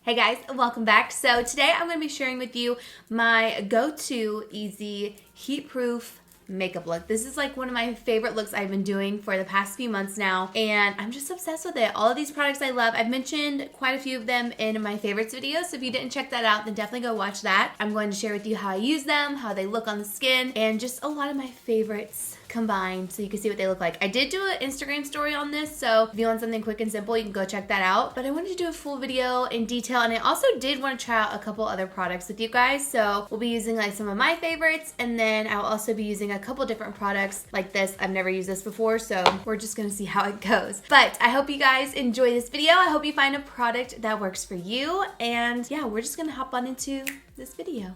Hey guys, welcome back. So today I'm going to be sharing with you my go-to easy heat-proof makeup look. This is like one of my favorite looks I've been doing for the past few months now, and I'm just obsessed with it. All of these products I love. I've mentioned quite a few of them in my favorites video, so if you didn't check that out, then definitely go watch that. I'm going to share with you how I use them, how they look on the skin, and just a lot of my favorites combined so you can see what they look like. I did do an Instagram story on this, so if you want something quick and simple, you can go check that out. But I wanted to do a full video in detail, and I also did want to try out a couple other products with you guys. So we'll be using like some of my favorites, and then I'll also be using a couple different products like this. I've never used this before, so we're just gonna see how it goes. But I hope you guys enjoy this video. I hope you find a product that works for you, and yeah, we're just gonna hop on into this video.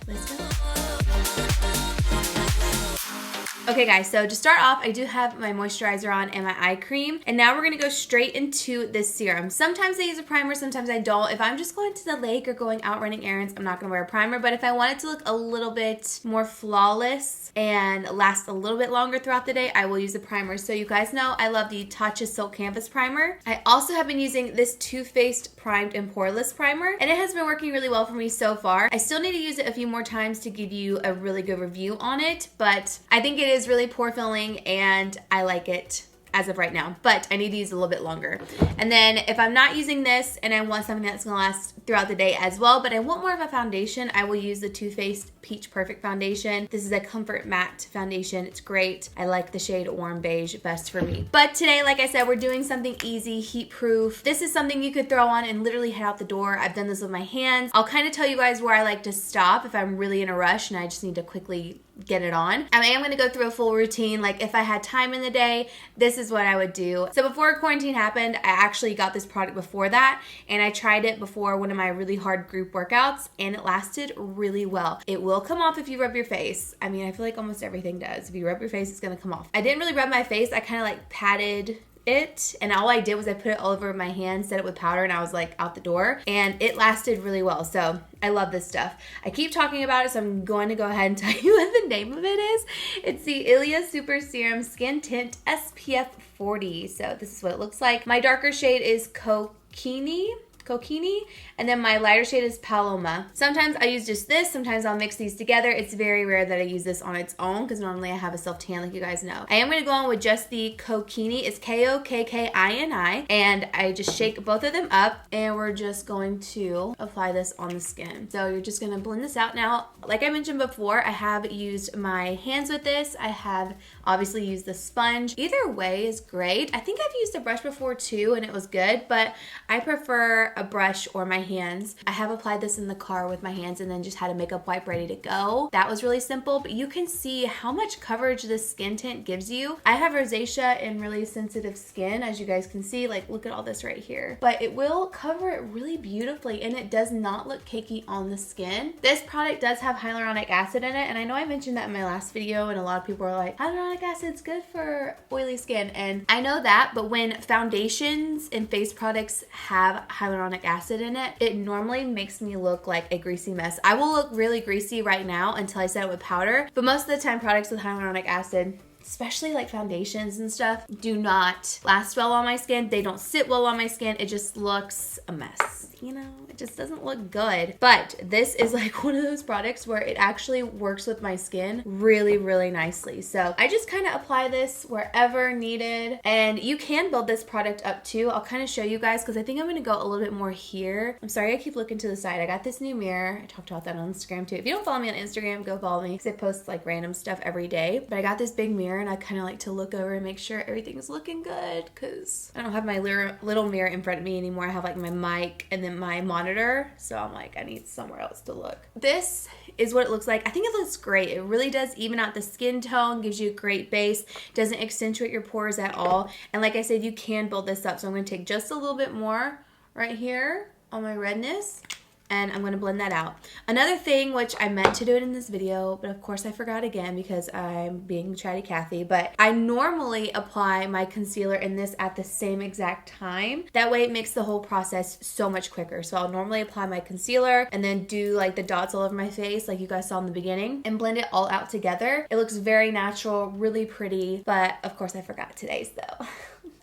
Let's go. Okay guys, so to start off, I do have my moisturizer on and my eye cream, and now we're gonna go straight into this serum. Sometimes I use a primer, sometimes I don't. If I'm just going to the lake or going out running errands, I'm not gonna wear a primer, but if I want it to look a little bit more flawless and last a little bit longer throughout the day, I will use a primer. So you guys know I love the Tatcha Silk Canvas Primer. I also have been using this Too Faced Primed and Poreless Primer, and it has been working really well for me so far. I still need to use it a few more times to give you a really good review on it, but I think it is really pore filling and I like it as of right now, but I need to use a little bit longer. And then if I'm not using this and I want something that's gonna last throughout the day as well, but I want more of a foundation, I will use the Too Faced Peach Perfect Foundation. This is a comfort matte foundation. It's great. I like the shade Warm Beige best for me. But today, like I said, we're doing something easy, heat proof. This is something you could throw on and literally head out the door. I've done this with my hands. I'll kind of tell you guys where I like to stop if I'm really in a rush and I just need to quickly get it on. I am going to go through a full routine. Like if I had time in the day, this is what I would do. So before quarantine happened, I actually got this product before that, and I tried it before one of my really hard group workouts, and it lasted really well. It will come off if you rub your face. I mean, I feel like almost everything does. If you rub your face, it's going to come off. I didn't really rub my face. I kind of like patted it, and all I did was I put it all over my hands, set it with powder, and I was like out the door, and it lasted really well. So I love this stuff. I keep talking about it, so I'm going to go ahead and tell you what the name of it is. It's the ILIA Super Serum Skin Tint SPF 40. So this is what it looks like. My darker shade is Kokini, and then my lighter shade is Paloma. Sometimes I use just this, sometimes I'll mix these together. It's very rare that I use this on its own because normally I have a self tan like you guys know. I am going to go on with just the Kokini. It's Kokkini, and I just shake both of them up, and we're just going to apply this on the skin. So you're just going to blend this out. Now, like I mentioned before, I have used my hands with this. I have obviously used the sponge. Either way is great. I think I've used a brush before too, and it was good, but I prefer a brush or my hands. I have applied this in the car with my hands and then just had a makeup wipe ready to go. That was really simple, but you can see how much coverage this skin tint gives you. I have rosacea and really sensitive skin, as you guys can see. Like, look at all this right here. But it will cover it really beautifully, and it does not look cakey on the skin. This product does have hyaluronic acid in it, and I know I mentioned that in my last video, and a lot of people are like, hyaluronic acid's good for oily skin, and I know that, but when foundations and face products have hyaluronic acid in it, it normally makes me look like a greasy mess. I will look really greasy right now until I set it with powder, but most of the time products with hyaluronic acid, especially like foundations and stuff, do not last well on my skin. They don't sit well on my skin. It just looks a mess, you know? It just doesn't look good. But this is like one of those products where it actually works with my skin really, really nicely. So I just kind of apply this wherever needed, and you can build this product up too. I'll kind of show you guys because I think I'm going to go a little bit more here. I'm sorry I keep looking to the side. I got this new mirror. I talked about that on Instagram too. If you don't follow me on Instagram, go follow me because I post like random stuff every day. But I got this big mirror, and I kind of like to look over and make sure everything's looking good because I don't have my little mirror in front of me anymore. I have like my mic and then my monitor, so I'm like, I need somewhere else to look. This is what it looks like. I think it looks great. It really does even out the skin tone, gives you a great base, doesn't accentuate your pores at all. And like I said, you can build this up. So I'm going to take just a little bit more right here on my redness, and I'm going to blend that out. Another thing, which I meant to do it in this video, but of course I forgot again because I'm being chatty Cathy, but I normally apply my concealer in this at the same exact time. That way it makes the whole process so much quicker. So I'll normally apply my concealer and then do like the dots all over my face like you guys saw in the beginning and blend it all out together. It looks very natural, really pretty, but of course I forgot today's though.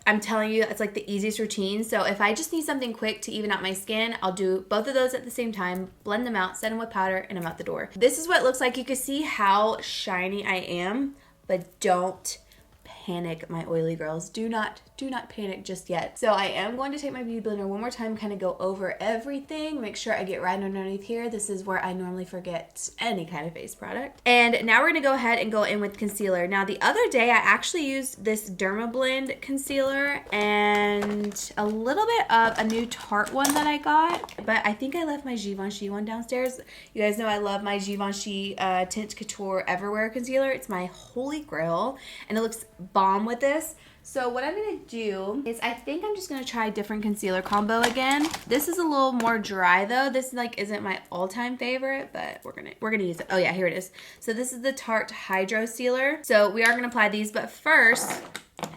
I'm telling you, it's like the easiest routine. So if I just need something quick to even out my skin, I'll do both of those at the same time, blend them out, set them with powder, and I'm out the door. This is what it looks like. You can see how shiny I am, but don't panic, my oily girls. Do not panic just yet. So I am going to take my beauty blender one more time, kind of go over everything, make sure I get right underneath here. This is where I normally forget any kind of face product. And now we're gonna go ahead and go in with concealer. Now the other day I actually used this DERMABLEND concealer and a little bit of a new Tarte one that I got, but I think I left my Givenchy one downstairs. You guys know I love my Givenchy Tint Couture Everwear concealer. It's my holy grail and it looks bomb with this. So what I'm going to do is I think I'm just going to try a different concealer combo again. This is a little more dry though. This like isn't my all-time favorite, but we're going to use it. Oh yeah, here it is. So this is the Tarte Hydrosealer. So we are going to apply these, but first,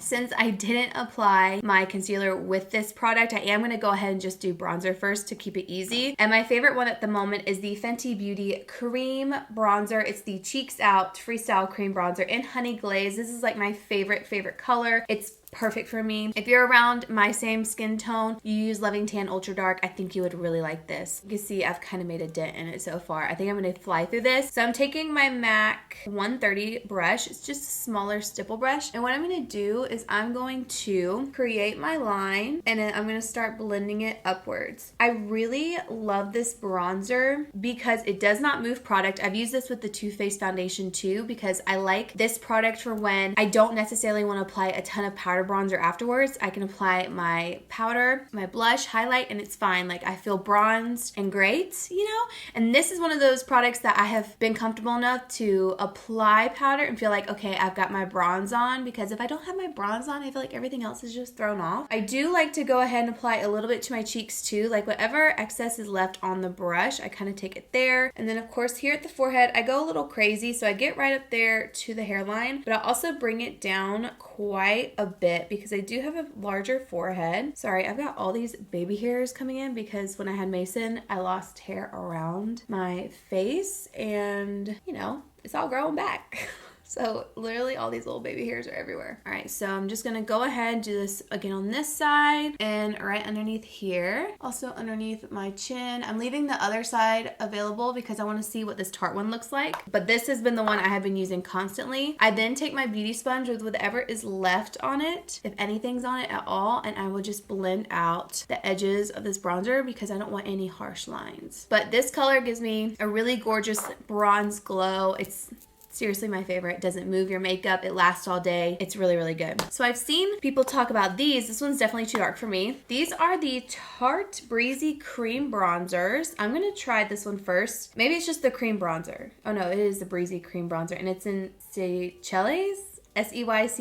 since I didn't apply my concealer with this product, I am going to go ahead and just do bronzer first to keep it easy. And my favorite one at the moment is the Fenty Beauty Cream Bronzer. It's the Cheeks Out Freestyle Cream Bronzer in Honey Glaze. This is like my favorite color. It's perfect for me. If you're around my same skin tone, you use Loving Tan Ultra Dark, I think you would really like this. You can see I've kind of made a dent in it so far. I think I'm going to fly through this. So I'm taking my MAC 130 brush. It's just a smaller stipple brush. And what I'm going to do is I'm going to create my line and then I'm going to start blending it upwards. I really love this bronzer because it does not move product. I've used this with the Too Faced foundation too because I like this product for when I don't necessarily want to apply a ton of powder bronzer afterwards. I can apply my powder, my blush, highlight, and it's fine. Like I feel bronzed and great, you know? And this is one of those products that I have been comfortable enough to apply powder and feel like, okay, I've got my bronze on, because if I don't have my bronze on, I feel like everything else is just thrown off. I do like to go ahead and apply a little bit to my cheeks too. Like whatever excess is left on the brush, I kind of take it there. And then of course here at the forehead, I go a little crazy. So I get right up there to the hairline, but I also bring it down quite a bit because I do have a larger forehead. Sorry, I've got all these baby hairs coming in because when I had Mason, I lost hair around my face and, you know, it's all growing back. So literally all these little baby hairs are everywhere. All right, so I'm just gonna go ahead and do this again on this side and right underneath here. Also underneath my chin. I'm leaving the other side available because I wanna see what this Tarte one looks like. But this has been the one I have been using constantly. I then take my beauty sponge with whatever is left on it, if anything's on it at all, and I will just blend out the edges of this bronzer because I don't want any harsh lines. But this color gives me a really gorgeous bronze glow. It's seriously my favorite. It doesn't move your makeup. It lasts all day. It's really good. So I've seen people talk about these. This one's definitely too dark for me. These are the Tarte Breezy Cream Bronzers. I'm going to try this one first. Maybe it's just the cream bronzer. Oh no, it is the Breezy Cream Bronzer and it's in Seychelles. Seychelles.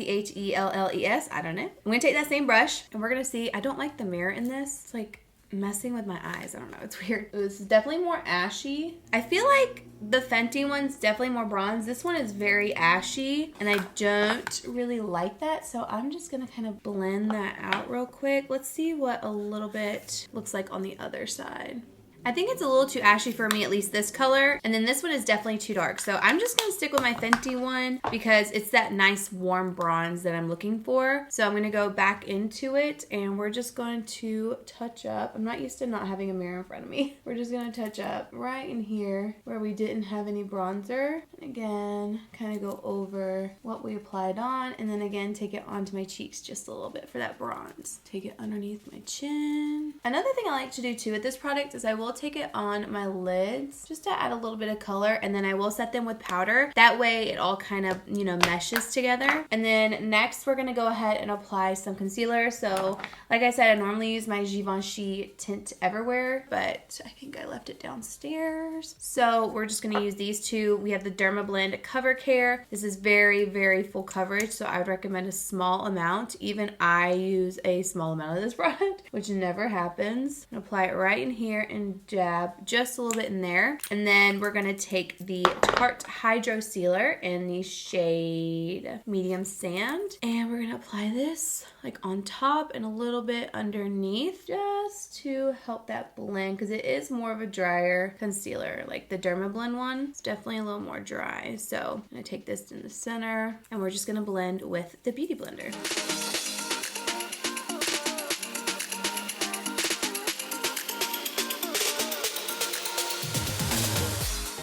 I don't know. I'm going to take that same brush and we're going to see. I don't like the mirror in this. It's like messing with my eyes. I don't know. It's weird. This is definitely more ashy. I feel like the Fenty one's definitely more bronze. This one is very ashy and I don't really like that. So I'm just gonna kind of blend that out real quick. Let's see what a little bit looks like on the other side. I think it's a little too ashy for me, at least this color. And then this one is definitely too dark. So I'm just gonna stick with my Fenty one because it's that nice warm bronze that I'm looking for. So I'm gonna go back into it and we're just going to touch up. I'm not used to not having a mirror in front of me. We're just gonna touch up right in here where we didn't have any bronzer. And again, kind of go over what we applied on and then again, take it onto my cheeks just a little bit for that bronze. Take it underneath my chin. Another thing I like to do too with this product is I will take it on my lids just to add a little bit of color and then I will set them with powder. That way it all kind of, you know, meshes together. And then next we're gonna go ahead and apply some concealer. So like I said, I normally use my Givenchy Tint Everwear, but I think I left it downstairs. So we're just gonna use these two. We have the DERMABLEND Cover Care. This is very full coverage, so I would recommend a small amount. Even I use a small amount of this product, which never happens. And apply it right in here and dab just a little bit in there. And then we're gonna take the Tarte Hydrosealer in the shade Medium Sand. And we're gonna apply this like on top and a little bit underneath just to help that blend because it is more of a drier concealer. Like the DERMABLEND one, it's definitely a little more dry. So I'm gonna take this in the center and we're just gonna blend with the Beauty Blender.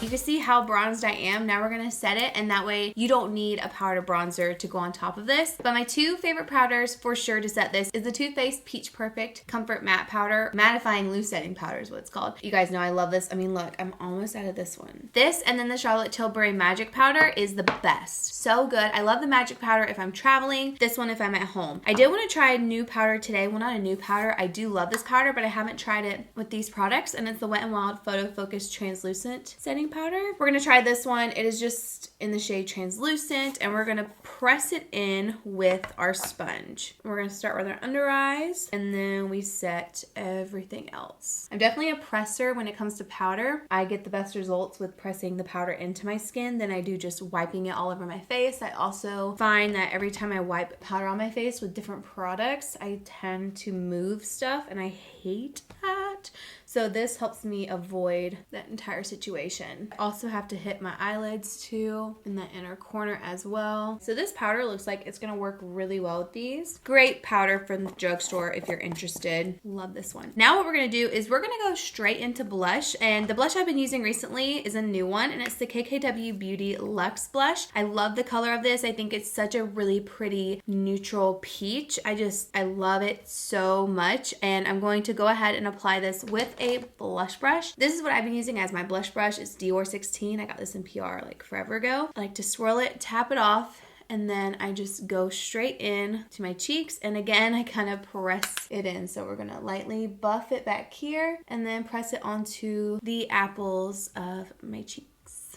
You can see how bronzed I am. Now we're gonna set it, and that way you don't need a powder bronzer to go on top of this. But my two favorite powders for sure to set this is the Too Faced Peach Perfect Comfort Matte Powder. Mattifying Loose Setting Powder is what it's called. You guys know I love this. I mean, look, I'm almost out of this one. This and then the Charlotte Tilbury Magic Powder is the best. So good. I love the Magic Powder if I'm traveling. This one if I'm at home. I did want to try a new powder today. Well, not a new powder. I do love this powder, but I haven't tried it with these products, and it's the Wet n Wild Photo Focus Translucent Setting Powder. We're gonna try this one. It is just in the shade Translucent, and we're gonna press it in with our sponge. We're gonna start with our under eyes, and then we set everything else. I'm definitely a presser when it comes to powder. I get the best results with pressing the powder into my skin than I do just wiping it all over my face. I also find that every time I wipe powder on my face with different products, I tend to move stuff, and I hate that. So this helps me avoid that entire situation. I also have to hit my eyelids too, in the inner corner as well. So this powder looks like it's gonna work really well with these. Great powder from the drugstore if you're interested. Love this one. Now what we're gonna do is we're gonna go straight into blush, and the blush I've been using recently is a new one, and it's the KKW Beauty Luxe blush. I love the color of this. I think it's such a really pretty neutral peach. I love it so much, and I'm going to go ahead and apply this with a blush brush. This is what I've been using as my blush brush. It's Dior 16. I got this in PR like forever ago. I like to swirl it, tap it off, and then I just go straight in to my cheeks, and again I kind of press it in. So we're gonna lightly buff it back here and then press it onto the apples of my cheeks.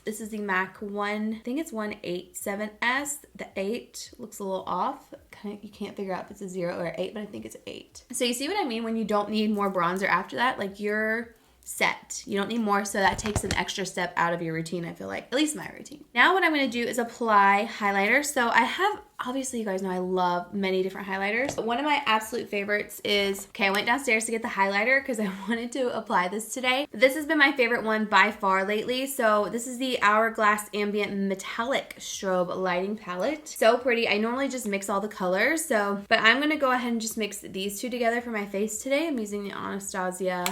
This is the MAC 1, I think it's 187S. The 8 looks a little off. You can't figure out if it's a 0 or 8, but I think it's 8. So you see what I mean when you don't need more bronzer after that? Like, you're set. You don't need more, so that takes an extra step out of your routine, I feel like. At least my routine. Now what I'm going to do is apply highlighter. So I have, obviously you guys know I love many different highlighters. But one of my absolute favorites is, okay, I went downstairs to get the highlighter because I wanted to apply this today. This has been my favorite one by far lately. So this is the Hourglass Ambient Metallic Strobe Lighting Palette. So pretty. I normally just mix all the colors, but I'm going to go ahead and just mix these two together for my face today. I'm using the Anastasia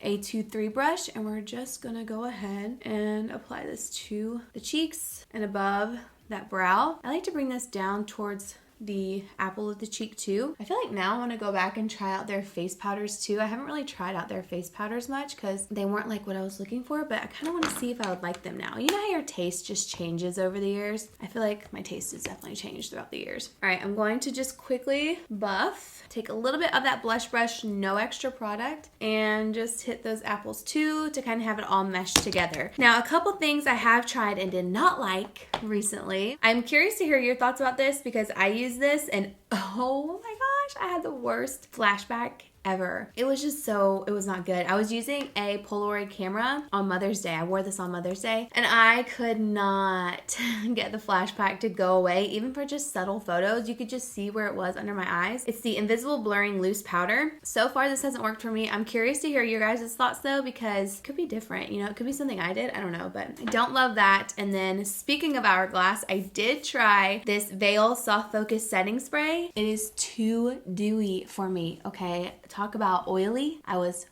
A23 brush, and we're just gonna go ahead and apply this to the cheeks and above that brow. I like to bring this down towards the apple of the cheek too. I feel like now I want to go back and try out their face powders too. I haven't really tried out their face powders much because they weren't like what I was looking for, but I kind of want to see if I would like them now. You know how your taste just changes over the years? I feel like my taste has definitely changed throughout the years. All right, I'm going to just quickly buff, take a little bit of that blush brush, no extra product, and just hit those apples too to kind of have it all meshed together. Now, a couple things I have tried and did not like recently. I'm curious to hear your thoughts about this because I use this and oh my gosh, I had the worst flashback ever. It was just it was not good. I was using a Polaroid camera on Mother's Day. I wore this on Mother's Day, and I could not get the flashback to go away. Even for just subtle photos, you could just see where it was under my eyes. It's the Invisible Blurring Loose Powder. So far, this hasn't worked for me. I'm curious to hear your guys' thoughts though, because it could be different. You know, it could be something I did. I don't know, but I don't love that. And then speaking of Hourglass, I did try this Veil Soft Focus Setting Spray. It is too dewy for me, okay? Talk about oily. I was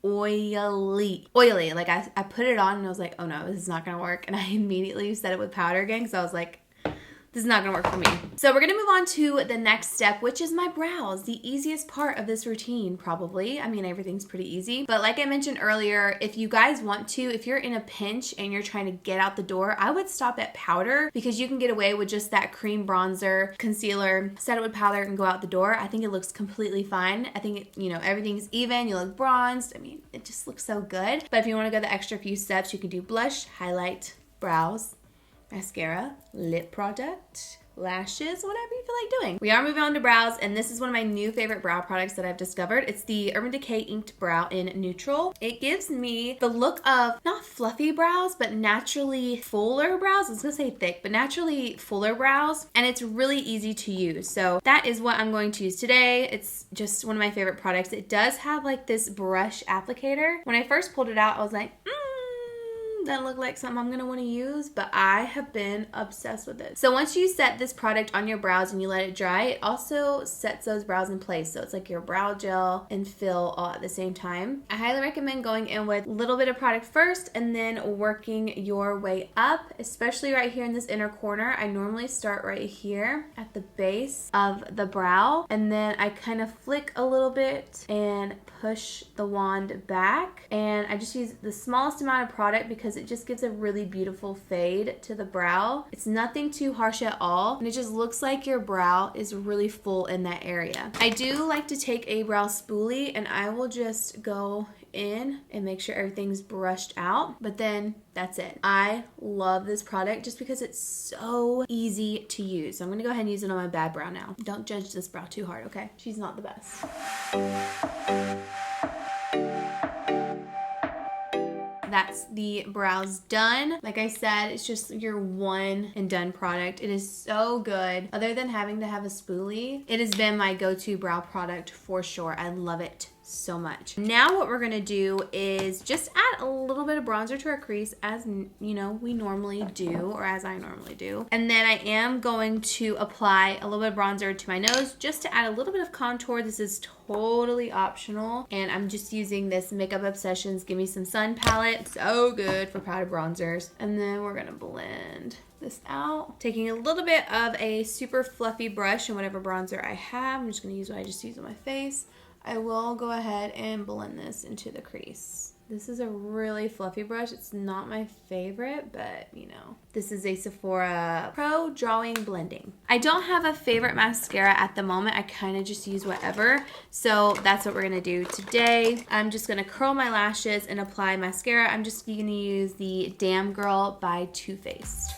oily. Like I put it on and I was like, oh no, this is not gonna work. And I immediately set it with powder again because I was like, this is not gonna work for me. So we're gonna move on to the next step, which is my brows. The easiest part of this routine, probably. I mean, everything's pretty easy. But like I mentioned earlier, if you guys want to, if you're in a pinch and you're trying to get out the door, I would stop at powder because you can get away with just that cream bronzer, concealer, set it with powder and go out the door. I think it looks completely fine. I think, everything's even. You look bronzed. I mean, it just looks so good. But if you wanna go the extra few steps, you can do blush, highlight, brows, mascara, lip product, lashes, whatever you feel like doing. We are moving on to brows, and this is one of my new favorite brow products that I've discovered. It's the Urban Decay Inked Brow in Neutral. It gives me the look of not fluffy brows, but naturally fuller brows. I was gonna say thick, but naturally fuller brows, and it's really easy to use. So that is what I'm going to use today. It's just one of my favorite products. It does have like this brush applicator. When I first pulled it out, I was like, doesn't look like something I'm gonna want to use, but I have been obsessed with it. So once you set this product on your brows and you let it dry, it also sets those brows in place. So it's like your brow gel and fill all at the same time. I highly recommend going in with a little bit of product first and then working your way up, especially right here in this inner corner. I normally start right here at the base of the brow, and then I kind of flick a little bit and push the wand back, and I just use the smallest amount of product because it just gives a really beautiful fade to the brow. It's nothing too harsh at all, and it just looks like your brow is really full in that area. I do like to take a brow spoolie and I will just go in and make sure everything's brushed out, but then that's it. I love this product just because it's so easy to use. So I'm gonna go ahead and use it on my bad brow now. Don't judge this brow too hard, okay? She's not the best. That's the brows done. Like I said, it's just your one and done product. It is so good. Other than having to have a spoolie, it has been my go-to brow product for sure. I love it so much. Now what we're gonna do is just add a little bit of bronzer to our crease, as you know we normally do, or as I normally do. And then I am going to apply a little bit of bronzer to my nose just to add a little bit of contour. This is totally optional, and I'm just using this Makeup Obsessions Give Me Some Sun palette. So good for powder bronzers. And then we're gonna blend this out, taking a little bit of a super fluffy brush and whatever bronzer I have. I'm just gonna use what I just used on my face. I will go ahead and blend this into the crease. This is a really fluffy brush. It's not my favorite, but you know, this is a Sephora Pro Drawing Blending. I don't have a favorite mascara at the moment. I kind of just use whatever. So that's what we're gonna do today. I'm just gonna curl my lashes and apply mascara. I'm just gonna use the Damn Girl by Too Faced.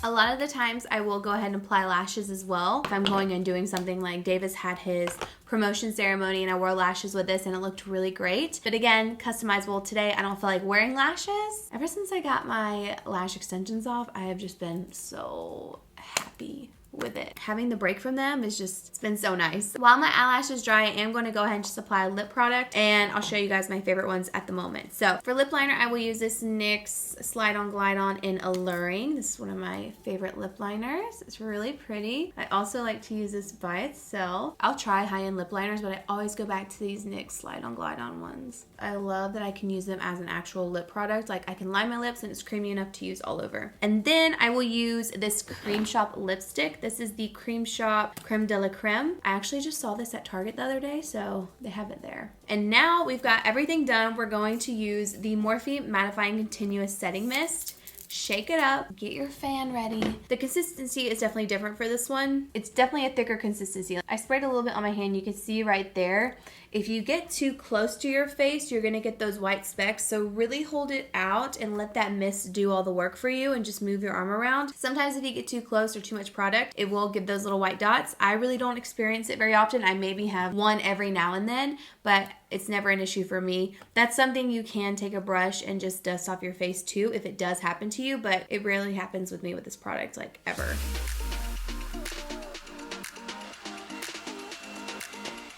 A lot of the times I will go ahead and apply lashes as well. If I'm going and doing something like Davis had his promotion ceremony and I wore lashes with this and it looked really great. But again, customizable. Today I don't feel like wearing lashes. Ever since I got my lash extensions off, I have just been so happy with it. Having the break from them is just, it's been so nice. While my eyelashes dry, I am going to go ahead and just apply a lip product, and I'll show you guys my favorite ones at the moment. So for lip liner, I will use this NYX Slide On Glide On in Alluring. This is one of my favorite lip liners. It's really pretty. I also like to use this by itself. I'll try high-end lip liners, but I always go back to these NYX Slide On Glide On ones. I love that I can use them as an actual lip product. Like, I can line my lips and it's creamy enough to use all over. And then I will use this Creme Shop lipstick. This is the Creme Shop Creme de la Creme. I actually just saw this at Target the other day, so they have it there. And now we've got everything done. We're going to use the Morphe Mattifying Continuous Setting Mist. Shake it up, get your fan ready. The consistency is definitely different for this one. It's definitely a thicker consistency. I sprayed a little bit on my hand. You can see right there. If you get too close to your face, you're gonna get those white specks. So really hold it out and let that mist do all the work for you and just move your arm around. Sometimes if you get too close or too much product, it will give those little white dots. I really don't experience it very often. I maybe have one every now and then, but it's never an issue for me. That's something you can take a brush and just dust off your face too if it does happen to you, but it rarely happens with me with this product, like ever.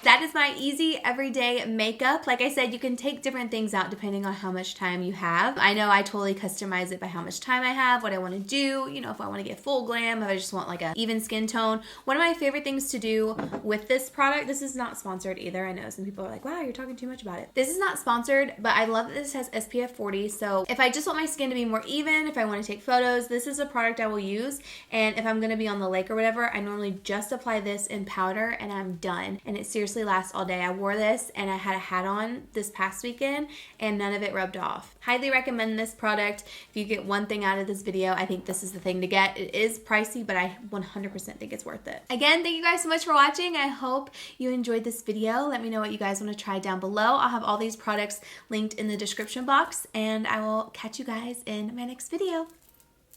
That is my easy everyday makeup. Like I said, you can take different things out depending on how much time you have. I know I totally customize it by how much time I have, what I want to do, you know, if I want to get full glam, if I just want like a even skin tone. One of my favorite things to do with this product, this is not sponsored either. I know some people are like, wow, you're talking too much about it. This is not sponsored, but I love that this has SPF 40. So if I just want my skin to be more even, if I want to take photos, this is a product I will use. And if I'm going to be on the lake or whatever, I normally just apply this in powder and I'm done. And it seriously lasts all day. I wore this and I had a hat on this past weekend and none of it rubbed off. Highly recommend this product. If you get one thing out of this video, I think this is the thing to get. It is pricey, but I 100% think it's worth it. Again, thank you guys so much for watching. I hope you enjoyed this video. Let me know what you guys want to try down below. I'll have all these products linked in the description box, and I will catch you guys in my next video.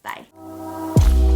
Bye.